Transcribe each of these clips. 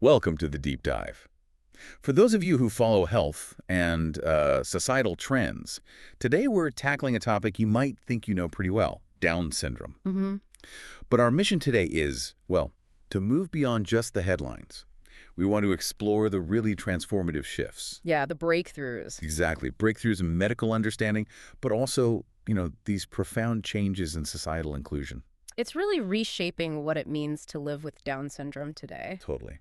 Welcome to the Deep Dive. For those of you who follow health and societal trends, today we're tackling a topic you might think you know pretty well, Down syndrome. Mm-hmm. But our mission today is, well, to move beyond just the headlines. We want to explore the really transformative shifts. Yeah, the breakthroughs. Exactly. Breakthroughs in medical understanding, but also, these profound changes in societal inclusion. It's really reshaping what it means to live with Down syndrome today. Totally.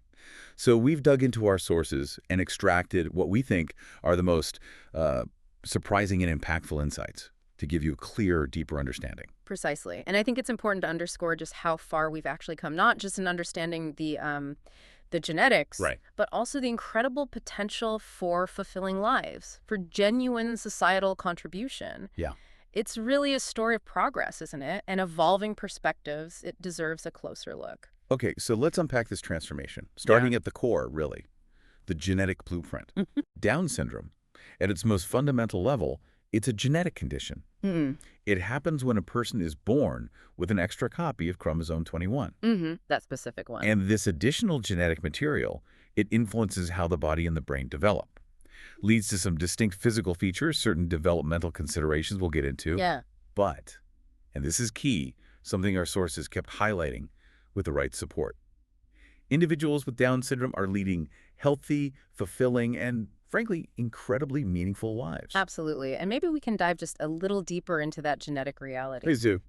So we've dug into our sources and extracted what we think are the most surprising and impactful insights to give you a clearer, deeper understanding. Precisely. And I think it's important to underscore just how far we've actually come, not just in understanding the genetics, Right. but also the incredible potential for fulfilling lives, for genuine societal contribution. Yeah. It's really a story of progress, isn't it? And evolving perspectives. It deserves a closer look. Okay, so let's unpack this transformation, starting at the core, really, the genetic blueprint. Down syndrome, at its most fundamental level, it's a genetic condition. Mm-hmm. It happens when a person is born with an extra copy of chromosome 21. Mm-hmm. That specific one. And this additional genetic material, it influences how the body and the brain develop. Leads to some distinct physical features, certain developmental considerations we'll get into. Yeah. But, and this is key, something our sources kept highlighting, with the right support. Individuals with Down syndrome are leading healthy, fulfilling, and frankly, incredibly meaningful lives. Absolutely. And maybe we can dive just a little deeper into that genetic reality. Please do.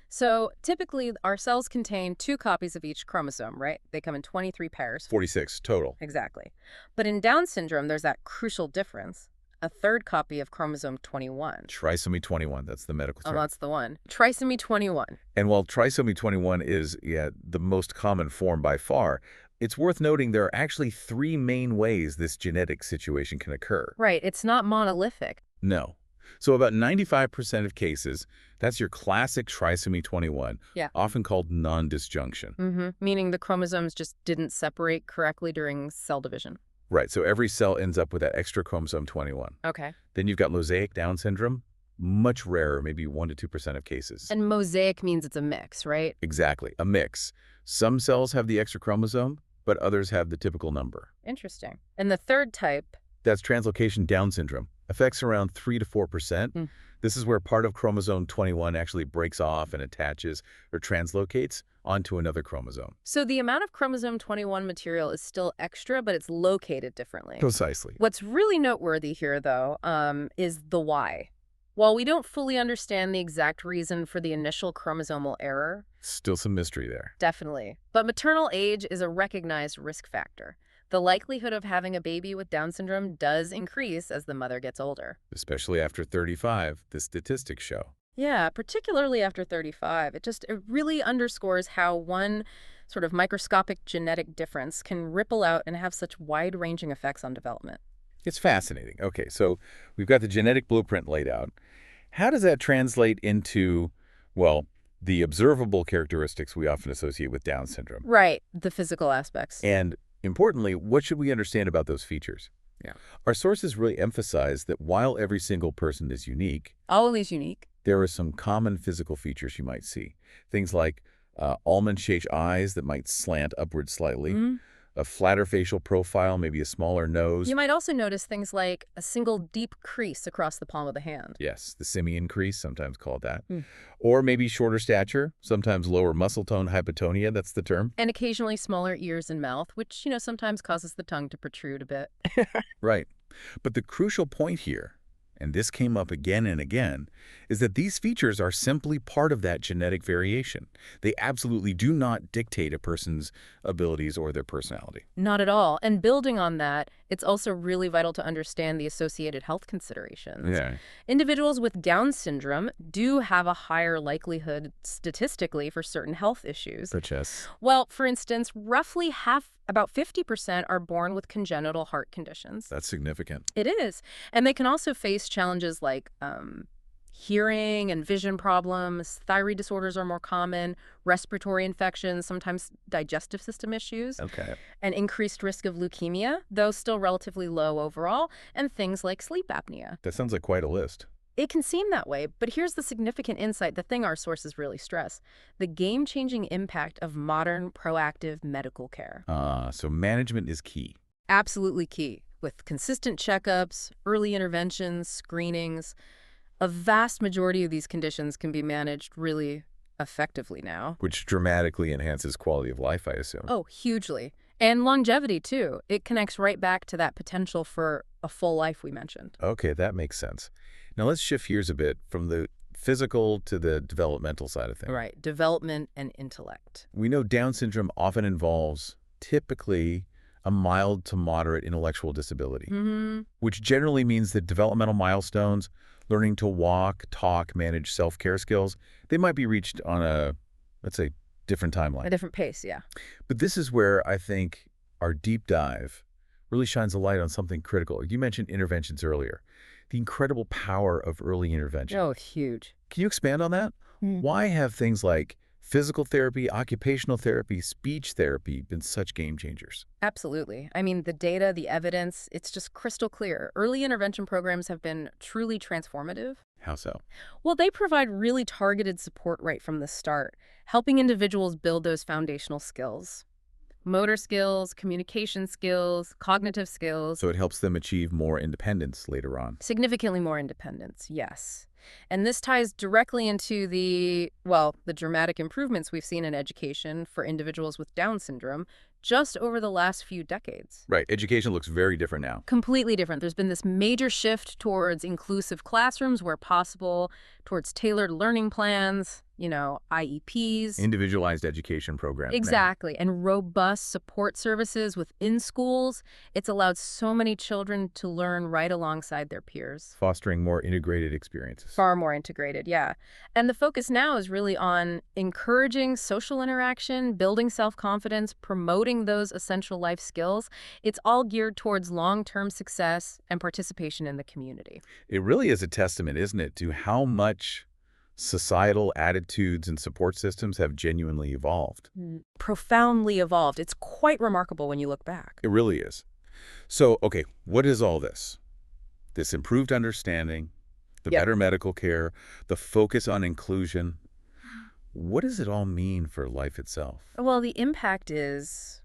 So typically, our cells contain 2 copies of each chromosome, right? They come in 23 pairs. 46 total. Exactly. But in Down syndrome, there's that crucial difference. A 3rd copy of chromosome 21. Trisomy 21, that's the medical term. Oh, that's the one. Trisomy 21. And while trisomy 21 is, the most common form by far, it's worth noting there are actually 3 main ways this genetic situation can occur. Right. It's not monolithic. No. So about 95% of cases, that's your classic trisomy 21, Yeah. often called non-disjunction. Mm-hmm. Meaning the chromosomes just didn't separate correctly during cell division. Right, so every cell ends up with that extra chromosome 21. Okay. Then you've got mosaic Down syndrome, much rarer, maybe 1 to 2% of cases. And mosaic means it's a mix, right? Exactly, a mix. Some cells have the extra chromosome, but others have the typical number. Interesting. And the 3rd type. That's translocation Down syndrome. Affects around 3 to 4%. Mm. This is where part of chromosome 21 actually breaks off and attaches or translocates onto another chromosome. So the amount of chromosome 21 material is still extra, but it's located differently. Precisely. What's really noteworthy here, though, is the why. While we don't fully understand the exact reason for the initial chromosomal error, Still some mystery there. definitely, but maternal age is a recognized risk factor. The likelihood of having a baby with Down syndrome does increase as the mother gets older. Especially after 35, the statistics show. Yeah, particularly after 35. It really underscores how one sort of microscopic genetic difference can ripple out and have such wide-ranging effects on development. It's fascinating. Okay, so we've got the genetic blueprint laid out. How does that translate into, well, the observable characteristics we often associate with Down syndrome? Right, the physical aspects. And importantly, what should we understand about those features? Yeah. Our sources really emphasize that while every single person is unique, Always unique. there are some common physical features you might see. Things like almond-shaped eyes that might slant upward slightly, Mhm. a flatter facial profile, maybe a smaller nose. You might also notice things like a single deep crease across the palm of the hand. Yes, the simian crease, sometimes called that. Mm. Or maybe shorter stature, sometimes lower muscle tone hypotonia, that's the term. And occasionally smaller ears and mouth, which, sometimes causes the tongue to protrude a bit. Right. But the crucial point here, and this came up again and again, is that these features are simply part of that genetic variation. They absolutely do not dictate a person's abilities or their personality. Not at all. And building on that, it's also really vital to understand the associated health considerations. Yeah. Individuals with Down syndrome do have a higher likelihood statistically for certain health issues. Such as? Well, for instance, roughly about 50% are born with congenital heart conditions. That's significant. It is. And they can also face challenges like hearing and vision problems. Thyroid disorders are more common, respiratory infections, sometimes digestive system issues, Okay. an increased risk of leukemia, though still relatively low overall, and things like sleep apnea. That sounds like quite a list. It can seem that way, but here's the significant insight, the thing our sources really stress: the game-changing impact of modern, proactive medical care. So management is key. Absolutely key. With consistent checkups, early interventions, screenings, a vast majority of these conditions can be managed really effectively now. Which dramatically enhances quality of life, I assume. Oh, hugely. And longevity, too. It connects right back to that potential for a full life we mentioned. Okay, that makes sense. Now let's shift gears a bit from the physical to the developmental side of things. Right. Development and intellect. We know Down syndrome often involves typically a mild to moderate intellectual disability, which generally means that developmental milestones, learning to walk, talk, manage self-care skills, they might be reached on a, let's say, different timeline. A different pace, yeah. But this is where I think our deep dive really shines a light on something critical. You mentioned interventions earlier. The incredible power of early intervention. Oh, huge. Can you expand on that? Why have things like physical therapy, occupational therapy, speech therapy been such game changers? Absolutely. I mean, the data, the evidence, it's just crystal clear. Early intervention programs have been truly transformative. How so? Well, they provide really targeted support right from the start, helping individuals build those foundational skills. Motor skills, communication skills, cognitive skills. So it helps them achieve more independence later on. Significantly more independence, yes. And this ties directly into the dramatic improvements we've seen in education for individuals with Down syndrome just over the last few decades. Right. Education looks very different now. Completely different. There's been this major shift towards inclusive classrooms where possible, towards tailored learning plans, IEPs. Individualized education programs. Exactly. And robust support services within schools. It's allowed so many children to learn right alongside their peers. Fostering more integrated experiences. Far more integrated, yeah. And the focus now is really on encouraging social interaction, building self-confidence, promoting those essential life skills. It's all geared towards long-term success and participation in the community. It really is a testament, isn't it, to how much societal attitudes and support systems have genuinely evolved. Profoundly evolved. It's quite remarkable when you look back. It really is. So, okay, what is all this? This improved understanding, the better medical care, the focus on inclusion. What does it all mean for life itself? Well, the impact is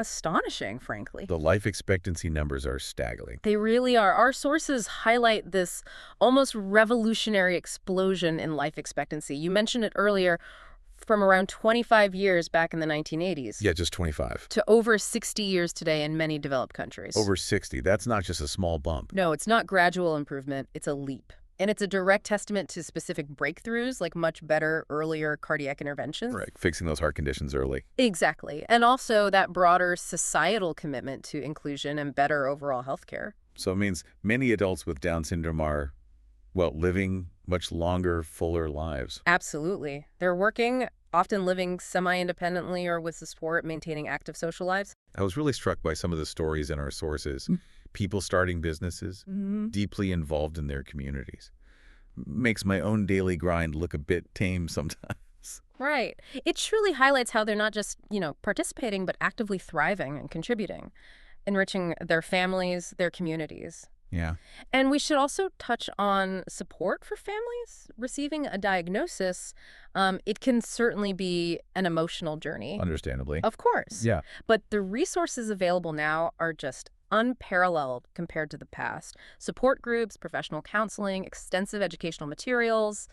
astonishing, frankly. The life expectancy numbers are staggering. They really are. Our sources highlight this almost revolutionary explosion in life expectancy. You mentioned it earlier, from around 25 years back in the 1980s. Yeah, just 25. To over 60 years today in many developed countries. Over 60. That's not just a small bump. No, it's not gradual improvement. It's a leap. And it's a direct testament to specific breakthroughs, like much better, earlier cardiac interventions. Right, fixing those heart conditions early. Exactly. And also that broader societal commitment to inclusion and better overall health care. So it means many adults with Down syndrome are, living much longer, fuller lives. Absolutely. They're working, often living semi-independently or with support, maintaining active social lives. I was really struck by some of the stories in our sources. People starting businesses, deeply involved in their communities. Makes my own daily grind look a bit tame sometimes. Right. It truly highlights how they're not just, participating, but actively thriving and contributing, enriching their families, their communities. Yeah. And we should also touch on support for families receiving a diagnosis. It can certainly be an emotional journey. Understandably. Of course. Yeah. But the resources available now are just unparalleled compared to the past. Support groups, professional counseling, extensive educational materials,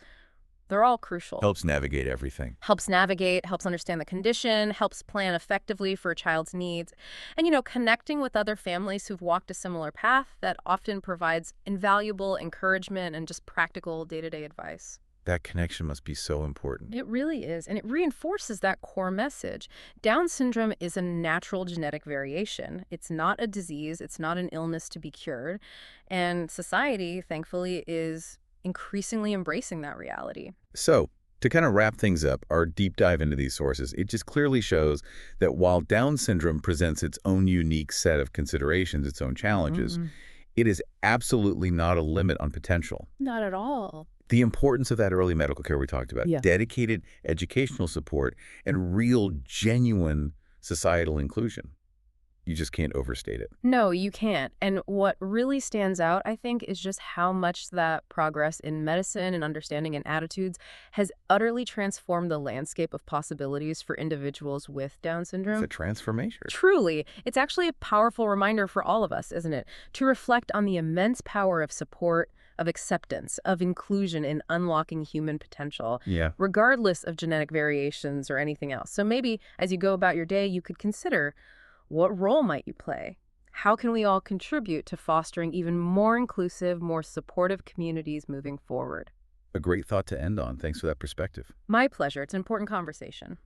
they're all crucial. Helps navigate everything. Helps navigate, helps understand the condition, helps plan effectively for a child's needs. And, connecting with other families who've walked a similar path, that often provides invaluable encouragement and just practical day-to-day advice. That connection must be so important. It really is, and it reinforces that core message. Down syndrome is a natural genetic variation. It's not a disease. It's not an illness to be cured. And society, thankfully, is increasingly embracing that reality. So, to kind of wrap things up, our deep dive into these sources, it just clearly shows that while Down syndrome presents its own unique set of considerations, its own challenges, it is absolutely not a limit on potential. Not at all. The importance of that early medical care we talked about, dedicated educational support, and real, genuine societal inclusion. You just can't overstate it. No, you can't. And what really stands out, I think, is just how much that progress in medicine and understanding and attitudes has utterly transformed the landscape of possibilities for individuals with Down It's a syndrome. transformation. Truly, it's actually a powerful reminder for all of us, isn't it? To reflect on the immense power of support, of acceptance, of inclusion in unlocking human potential, Yeah. regardless of genetic variations or anything else. So maybe as you go about your day, you could consider, what role might you play? How can we all contribute to fostering even more inclusive, more supportive communities moving forward? A great thought to end on. Thanks for that perspective. My pleasure. It's an important conversation.